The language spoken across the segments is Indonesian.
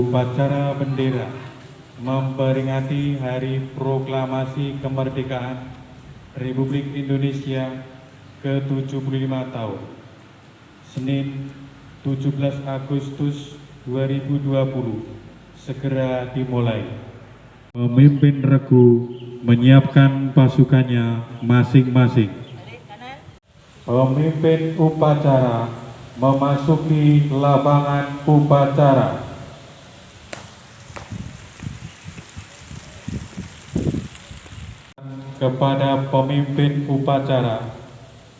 Upacara bendera memperingati Hari Proklamasi Kemerdekaan Republik Indonesia ke-75 tahun. Senin 17 Agustus 2020 segera dimulai. Pemimpin regu menyiapkan pasukannya masing-masing. Pemimpin upacara memasuki lapangan upacara. Kepada pemimpin upacara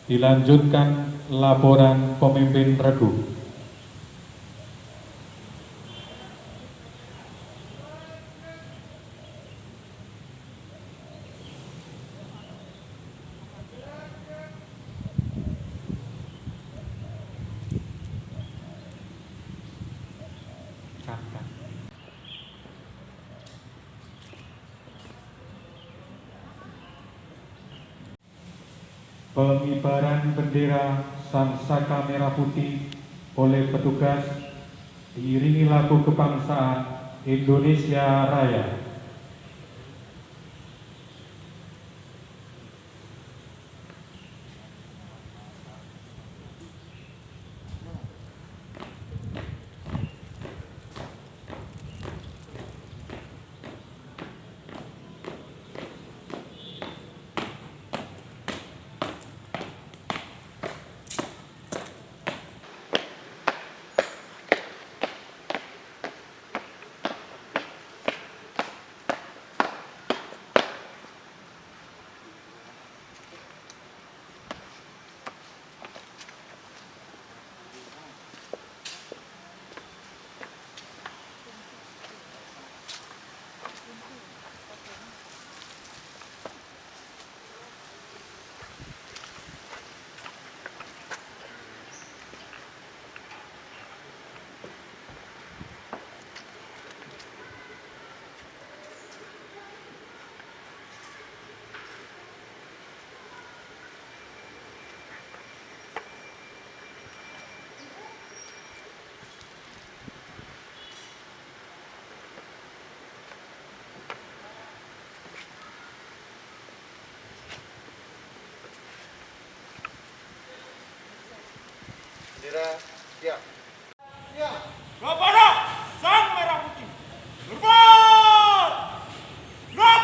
dilanjutkan laporan pemimpin regu. Pengibaran bendera Sang Saka Merah Putih oleh petugas diiringi lagu kebangsaan Indonesia Raya. Bendera siap. Siap. Kepada Sang Merah Putih. Berbuat. Gerak.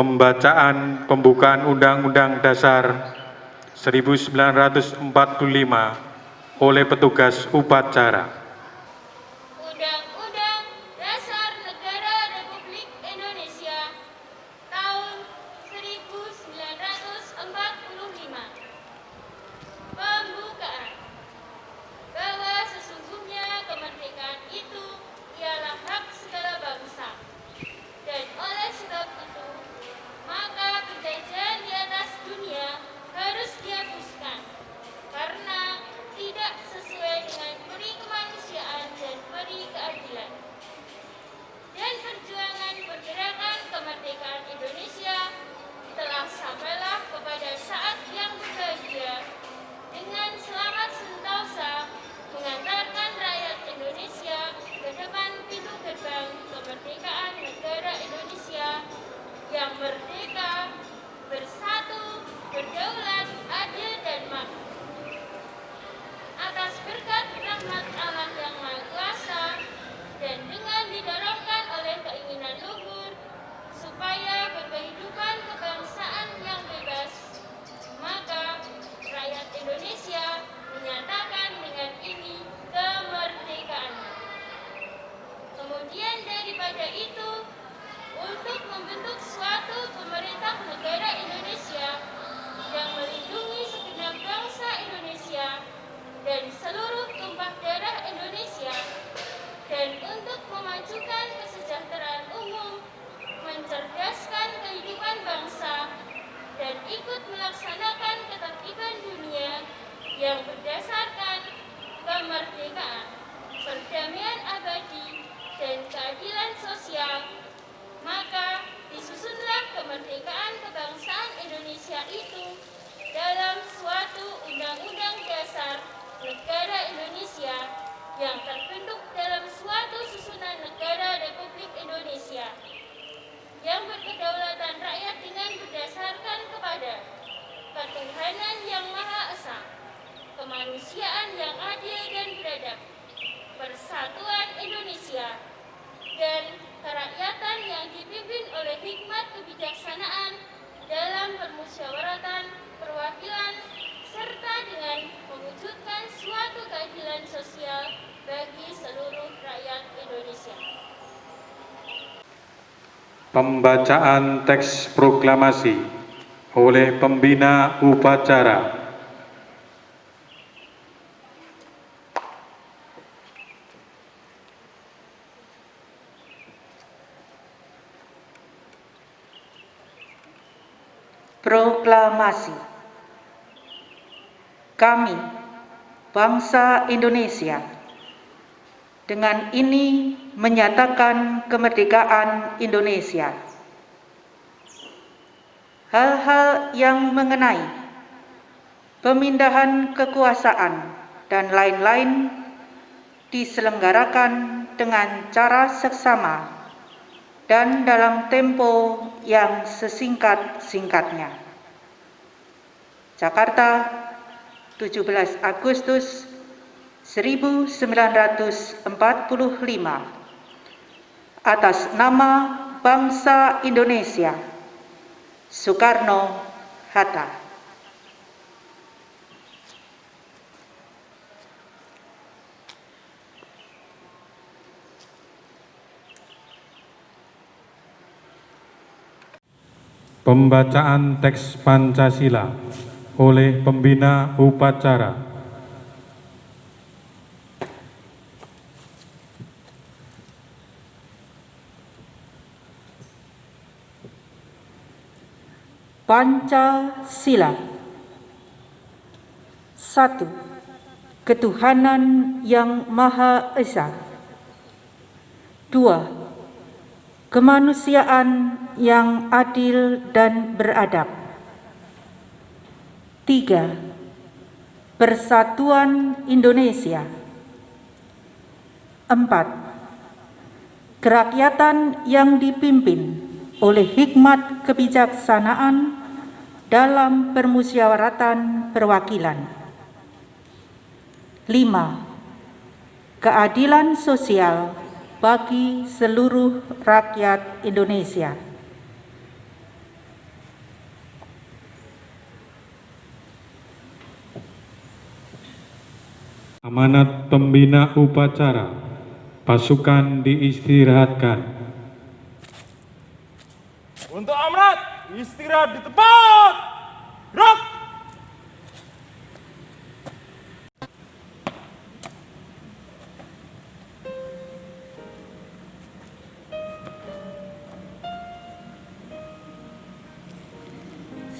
Pembacaan pembukaan Undang-Undang Dasar 1945 oleh petugas upacara. Undang-Undang Dasar Negara Republik Indonesia tahun 1945. Pembukaan. Bahwa sesungguhnya kemerdekaan itu ialah hak segala bangsa. Dan oleh sebab itu, maka penjajahan di atas dunia harus dihapuskan karena tidak sesuai dengan peri kemanusiaan dan peri keadilan. Dan perjuangan pergerakan kemerdekaan Indonesia telah sampailah kepada saat yang berbahagia dengan selamat sentosa mengantarkan rakyat Indonesia ke depan pintu gerbang kemerdekaan negara Indonesia yang merdeka, bersatu, berdaulat, adil, dan makmur. Atas berkat rahmat Allah yang Maha Kuasa dan dengan didorongkan oleh keinginan luhur supaya berkehidupan kebangsaan yang bebas, maka rakyat Indonesia menyatakan dengan ini kemerdekaannya. Kemudian daripada itu, untuk membentuk suatu pemerintah negara Indonesia yang melindungi segenap bangsa Indonesia dan seluruh tumpah darah Indonesia, dan untuk memajukan kesejahteraan umum, mencerdaskan kehidupan bangsa, dan ikut melaksanakan ketertiban dunia yang berdasarkan kemerdekaan, perdamaian abadi, dan keadilan sosial, maka disusunlah kemerdekaan kebangsaan Indonesia itu dalam suatu Undang-Undang Dasar Negara Indonesia yang terbentuk dalam suatu susunan negara Republik Indonesia yang berkedaulatan rakyat dengan berdasarkan kepada ketuhanan yang Maha Esa, kemanusiaan yang adil dan beradab, persatuan Indonesia, dan kerakyatan yang dipimpin oleh hikmat kebijaksanaan dalam permusyawaratan, perwakilan, serta dengan mewujudkan suatu keadilan sosial bagi seluruh rakyat Indonesia. Pembacaan teks proklamasi oleh pembina upacara. Proklamasi. Kami, bangsa Indonesia, dengan ini menyatakan kemerdekaan Indonesia. Hal-hal yang mengenai pemindahan kekuasaan dan lain-lain diselenggarakan dengan cara seksama dan dalam tempo yang sesingkat-singkatnya. Jakarta, 17 Agustus 1945. Atas nama bangsa Indonesia, Soekarno-Hatta. Pembacaan teks Pancasila oleh pembina upacara. Pancasila. 1. Ketuhanan yang Maha Esa. 2. Kemanusiaan yang adil dan beradab. 3. Persatuan Indonesia. 4. Kerakyatan yang dipimpin oleh hikmat kebijaksanaan dalam permusyawaratan perwakilan. 5. Keadilan sosial bagi seluruh rakyat Indonesia. Amanat pembina upacara, pasukan diistirahatkan. Untuk amanat, istirahat di tempat. Gerak.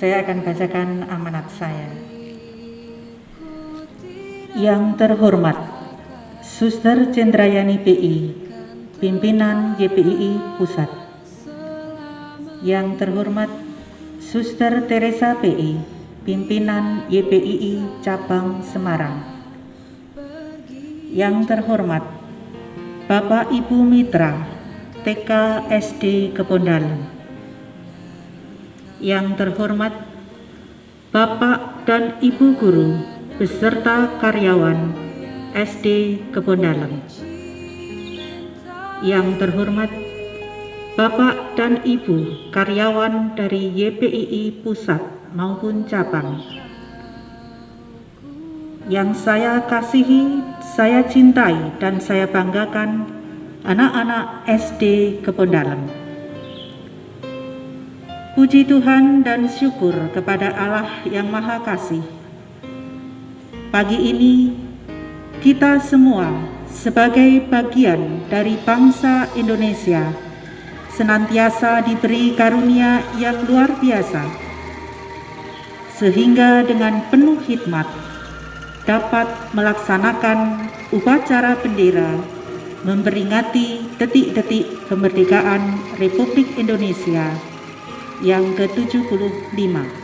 Saya akan bacakan amanat saya. Yang terhormat, Suster Cendrayani PI, Pimpinan YPII Pusat. Yang terhormat, Suster Teresa PI, Pimpinan YPII Cabang Semarang. Yang terhormat, Bapak Ibu Mitra, TK SD Kebondalan. Yang terhormat, Bapak dan Ibu Guru beserta karyawan SD Kebondalan. Yang terhormat, Bapak dan Ibu karyawan dari YPII Pusat maupun Cabang. Yang saya kasihi, saya cintai, dan saya banggakan anak-anak SD Kebondalan. Puji Tuhan dan syukur kepada Allah yang Maha Kasih. Pagi ini kita semua sebagai bagian dari bangsa Indonesia senantiasa diberi karunia yang luar biasa, sehingga dengan penuh hikmat dapat melaksanakan upacara bendera memperingati detik-detik kemerdekaan Republik Indonesia yang ke-75.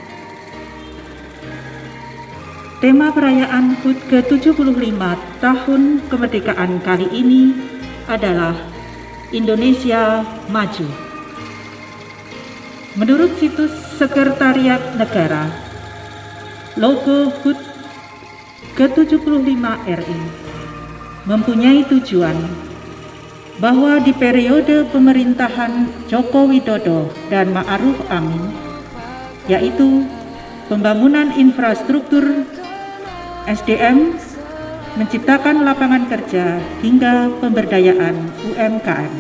Tema perayaan HUT ke-75 tahun kemerdekaan kali ini adalah Indonesia Maju. Menurut situs Sekretariat Negara, logo HUT ke-75 RI mempunyai tujuan bahwa di periode pemerintahan Joko Widodo dan Ma'ruf Amin, yaitu pembangunan infrastruktur, SDM, menciptakan lapangan kerja hingga pemberdayaan UMKM.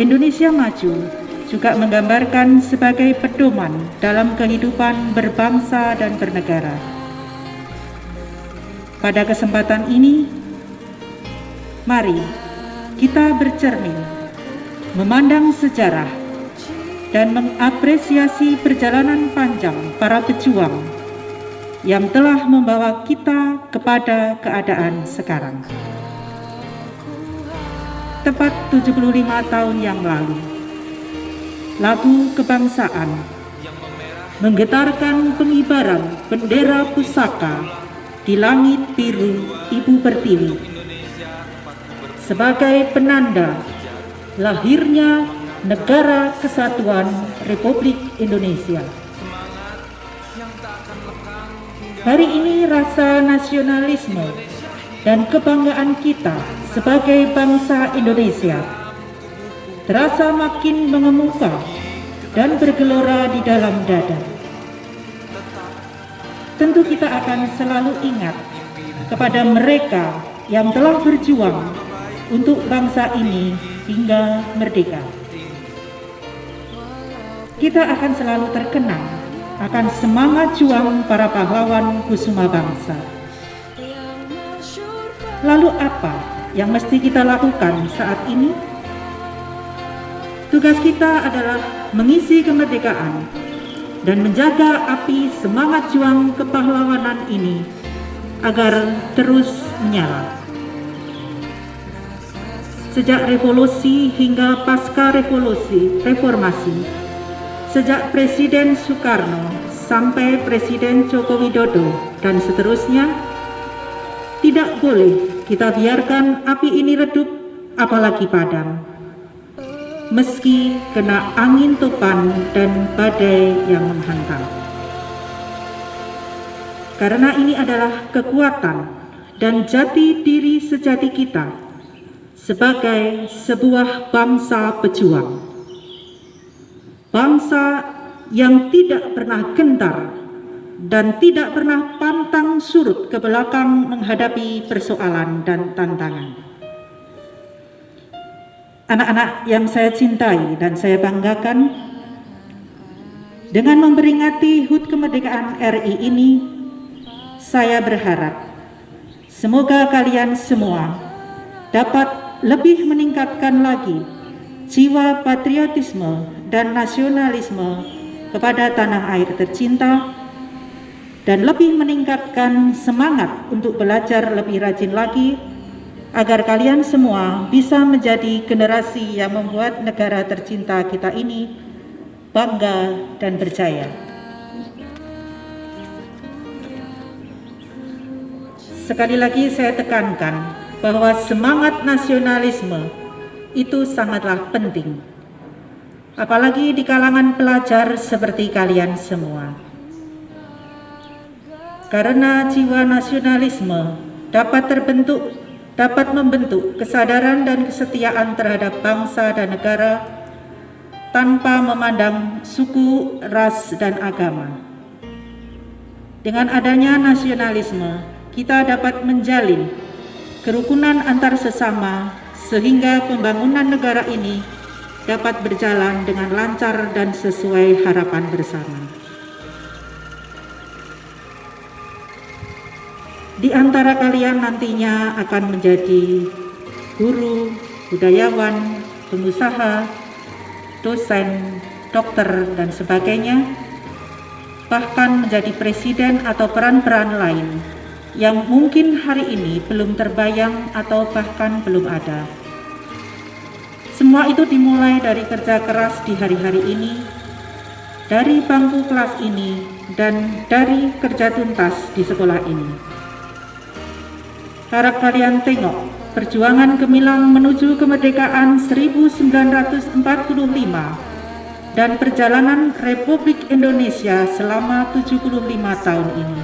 Indonesia Maju juga menggambarkan sebagai pedoman dalam kehidupan berbangsa dan bernegara. Pada kesempatan ini, mari kita bercermin, memandang sejarah, dan mengapresiasi perjalanan panjang para pejuang yang telah membawa kita kepada keadaan sekarang. Tepat 75 tahun yang lalu, lagu kebangsaan menggetarkan pengibaran bendera pusaka di langit biru Ibu Pertiwi sebagai penanda lahirnya Negara Kesatuan Republik Indonesia. Hari ini rasa nasionalisme dan kebanggaan kita sebagai bangsa Indonesia terasa makin mengemuka dan bergelora di dalam dada. Tentu kita akan selalu ingat kepada mereka yang telah berjuang untuk bangsa ini hingga merdeka. Kita akan selalu terkenang akan semangat juang para pahlawan kusuma bangsa. Lalu apa yang mesti kita lakukan saat ini? Tugas kita adalah mengisi kemerdekaan dan menjaga api semangat juang kepahlawanan ini agar terus menyala. Sejak revolusi hingga pasca reformasi, sejak Presiden Soekarno sampai Presiden Joko Widodo dan seterusnya, tidak boleh kita biarkan api ini redup apalagi padam, meski kena angin topan dan badai yang menghantam. Karena ini adalah kekuatan dan jati diri sejati kita sebagai sebuah bangsa pejuang, bangsa yang tidak pernah gentar dan tidak pernah pantang surut ke belakang menghadapi persoalan dan tantangan. Anak-anak yang saya cintai dan saya banggakan, dengan memperingati HUT kemerdekaan RI ini, saya berharap semoga kalian semua dapat lebih meningkatkan lagi jiwa patriotisme dan nasionalisme kepada tanah air tercinta, dan lebih meningkatkan semangat untuk belajar lebih rajin lagi, agar kalian semua bisa menjadi generasi yang membuat negara tercinta kita ini bangga dan berjaya. Sekali lagi saya tekankan bahwa semangat nasionalisme itu sangatlah penting, apalagi di kalangan pelajar seperti kalian semua. Karena jiwa nasionalisme dapat membentuk kesadaran dan kesetiaan terhadap bangsa dan negara tanpa memandang suku, ras, dan agama. Dengan adanya nasionalisme, kita dapat menjalin kerukunan antar sesama sehingga pembangunan negara ini dapat berjalan dengan lancar dan sesuai harapan bersama. Di antara kalian nantinya akan menjadi guru, budayawan, pengusaha, dosen, dokter, dan sebagainya, bahkan menjadi presiden atau peran-peran lain yang mungkin hari ini belum terbayang atau bahkan belum ada. Semua itu dimulai dari kerja keras di hari-hari ini, dari bangku kelas ini, dan dari kerja tuntas di sekolah ini. Harap kalian tengok perjuangan gemilang menuju kemerdekaan 1945 dan perjalanan Republik Indonesia selama 75 tahun ini.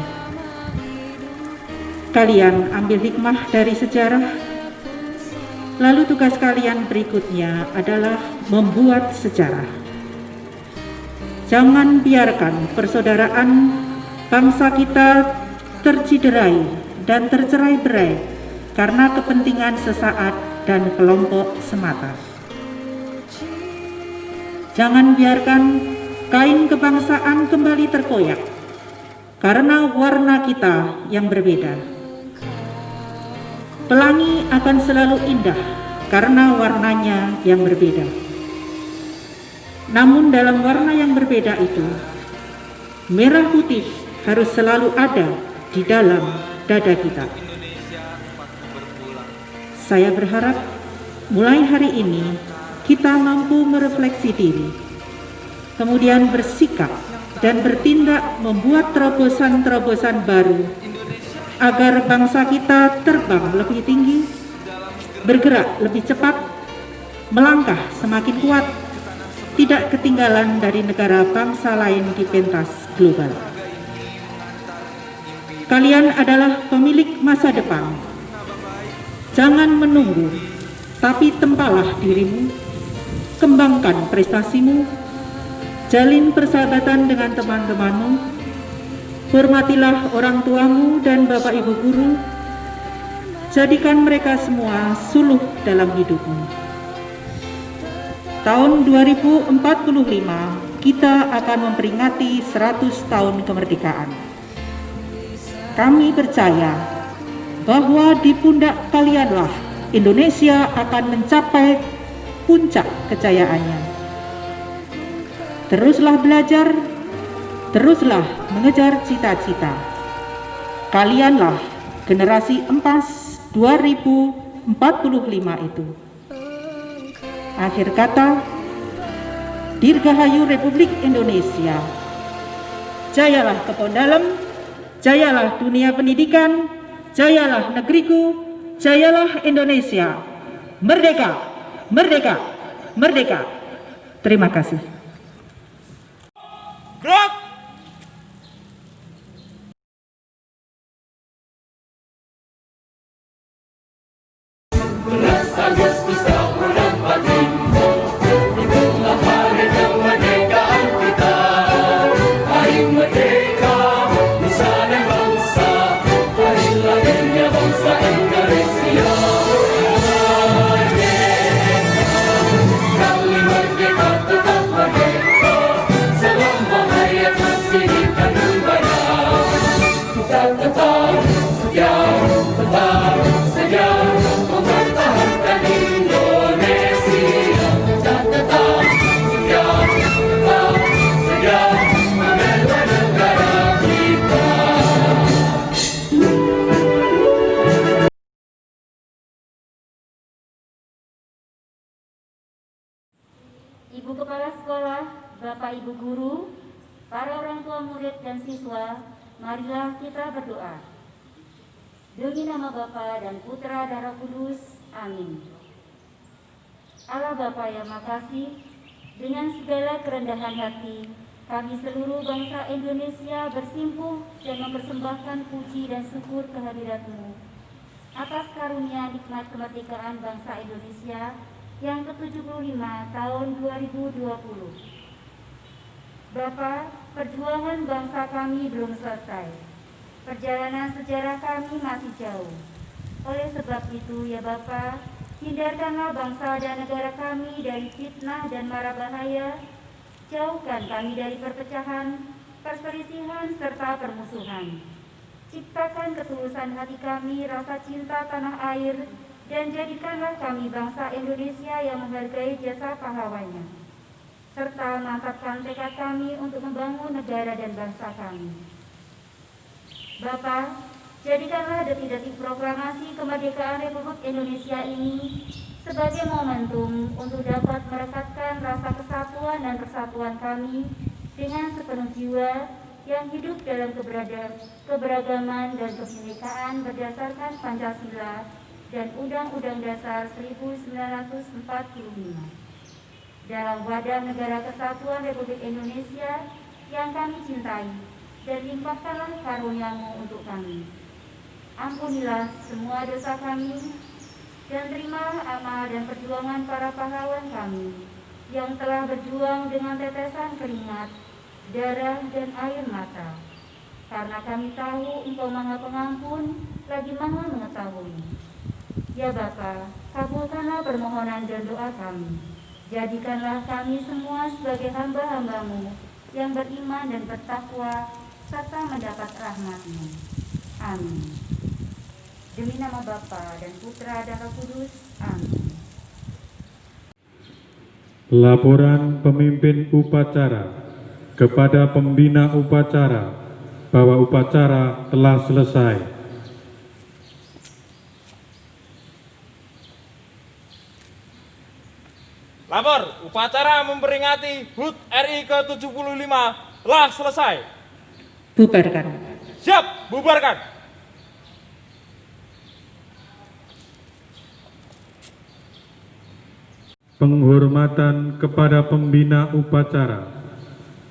Kalian ambil hikmah dari sejarah, lalu tugas kalian berikutnya adalah membuat sejarah. Jangan biarkan persaudaraan bangsa kita terciderai dan tercerai-berai karena kepentingan sesaat dan kelompok semata. Jangan biarkan kain kebangsaan kembali terkoyak karena warna kita yang berbeda. Pelangi akan selalu indah karena warnanya yang berbeda. Namun dalam warna yang berbeda itu, merah putih harus selalu ada di dalam dada kita. Saya berharap mulai hari ini kita mampu merefleksi diri, kemudian bersikap dan bertindak membuat terobosan-terobosan baru agar bangsa kita terbang lebih tinggi, bergerak lebih cepat, melangkah semakin kuat, tidak ketinggalan dari negara bangsa lain di pentas global. Kalian adalah pemilik masa depan. Jangan menunggu, tapi tempalah dirimu, kembangkan prestasimu, jalin persahabatan dengan teman-temanmu, hormatilah orang tuamu dan bapak ibu guru, jadikan mereka semua suluh dalam hidupmu. Tahun 2045 kita akan memperingati 100 tahun kemerdekaan. Kami percaya bahwa di pundak kalianlah Indonesia akan mencapai puncak kejayaannya. Teruslah belajar, teruslah mengejar cita-cita. Kalianlah generasi emas 2045 itu. Akhir kata, Dirgahayu Republik Indonesia. Jayalah Kebon Dalem, jayalah dunia pendidikan, jayalah negeriku, jayalah Indonesia. Merdeka, merdeka, merdeka. Terima kasih. Gerak! Hari merdeka, Ibu Kepala Sekolah, Bapak Ibu Guru, para orang tua murid dan siswa, marilah kita berdoa. Demi nama Bapa dan Putra dan Roh Kudus, amin. Allah Bapa yang makasih, dengan segala kerendahan hati, kami seluruh bangsa Indonesia bersimpuh dan mempersembahkan puji dan syukur kehadirat-Mu atas karunia nikmat kemerdekaan bangsa Indonesia yang ke-75 tahun 2020. Bapa, perjuangan bangsa kami belum selesai. Perjalanan sejarah kami masih jauh. Oleh sebab itu, ya Bapa, hindarkanlah bangsa dan negara kami dari fitnah dan mara bahaya. Jauhkan kami dari perpecahan, perselisihan, serta permusuhan. Ciptakan ketulusan hati kami, rasa cinta tanah air, dan jadikanlah kami bangsa Indonesia yang menghargai jasa pahlawannya, serta mantapkan tekad kami untuk membangun negara dan bangsa kami. Bapa, jadikanlah detik-detik proklamasi kemerdekaan Republik Indonesia ini sebagai momentum untuk dapat merekatkan rasa kesatuan dan persatuan kami dengan sepenuh jiwa yang hidup dalam keberagaman dan kebinekaan berdasarkan Pancasila dan Undang-Undang Dasar 1945. Dalam wadah negara kesatuan Republik Indonesia yang kami cintai, dan limpahkanlah karunia-Mu untuk kami. Ampunilah semua dosa kami, dan terimalah amal dan perjuangan para pahlawan kami yang telah berjuang dengan tetesan keringat, darah, dan air mata. Karena kami tahu Engkau Maha Pengampun, lagi Maha Mengetahui. Ya Bapa, kabulkanlah permohonan dan doa kami. Jadikanlah kami semua sebagai hamba-hamba-Mu yang beriman dan bertakwa, serta mendapat rahmat-Mu. Amin. Demi nama Bapa dan Putra dan Roh Kudus. Amin. Laporan pemimpin upacara kepada pembina upacara bahwa upacara telah selesai. Lapor, upacara memperingati HUT RI ke-75 telah selesai. Bubarkan. Siap, bubarkan. Penghormatan kepada pembina upacara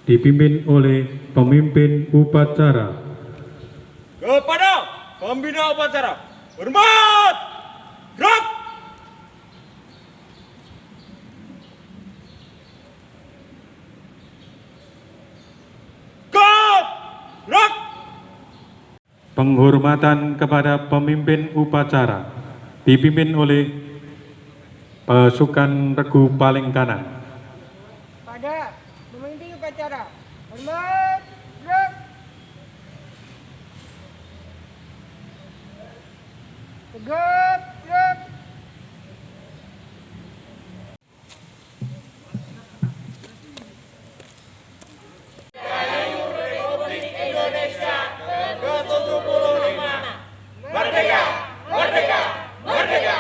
dipimpin oleh pemimpin upacara. Kepada pembina upacara, hormat, gerak. Gerak. Penghormatan kepada pemimpin upacara dipimpin oleh pasukan regu paling kanan. Pada pemimpin upacara, hormat, gerak. Tegap, gerak. Merdeka, merdeka, merdeka.